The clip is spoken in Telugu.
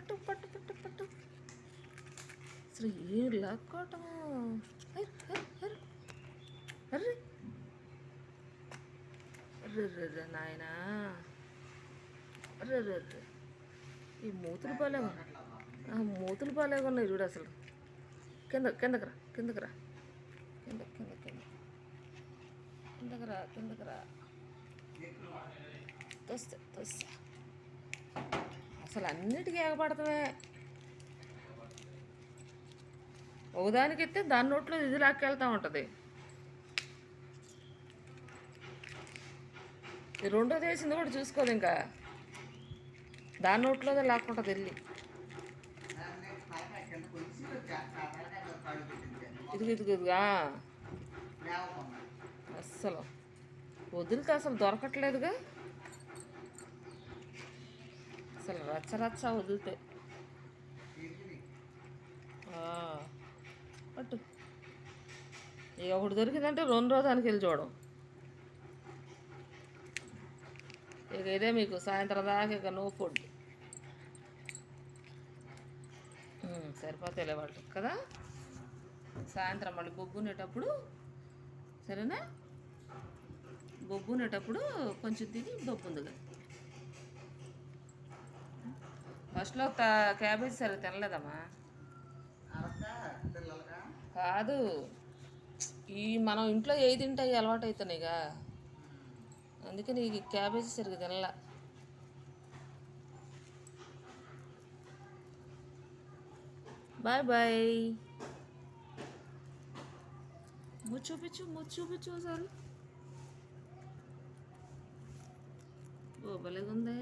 పట్టు పట్టు పట్టు పట్టు. అసలు ఏం లాక్కోవటం. అర్రే అర్రే నాయనా, అర్రే అర్రే. ఈ మూతులు బాలేగా, మూతులు బాలేగా ఉన్నాయి చూడు అసలు. కిందకి రా కిందకి రా, కిందకి రా. తోస్తా అసలు అన్నిటికీ ఎగపడతామే. ఒకదానికి ఎత్తే దాని నోట్లో ఇది లాక్కెళ్తూ ఉంటుంది. ఈ రెండోది వేసింది కూడా చూసుకోదు, ఇంకా దాని నోట్లోదే లాక్కుంటుంది వెళ్ళి. ఇదిగా అస్సలు వదిలితే అసలు దొరకట్లేదుగా. అసలు రచ్చ వదిలితే. పట్టు. ఇక ఒకటి దొరికిందంటే రెండో దానికి వెళ్ళి చూడడం. ఇక ఇదే మీకు సాయంత్రం దాకా ఇక నో ఫుడ్. సరిపోతాయిలే వాళ్ళు కదా. సాయంత్రం మళ్ళీ బొబ్బునేటప్పుడు, సరేనా, బొబ్బునేటప్పుడు కొంచెం తిని బొబ్బుందిగా. ఫస్ట్లో క్యాబేజీ సరే తినలేదమ్మా. కాదు, ఈ మనం ఇంట్లో ఏది తింటాయి అలవాటు అవుతున్నాయిగా, అందుకని ఈ క్యాబేజీ సరిగ్గా తినలా. Bye bye. చూపించు ఒకసారి. ఓ భలేగుందే.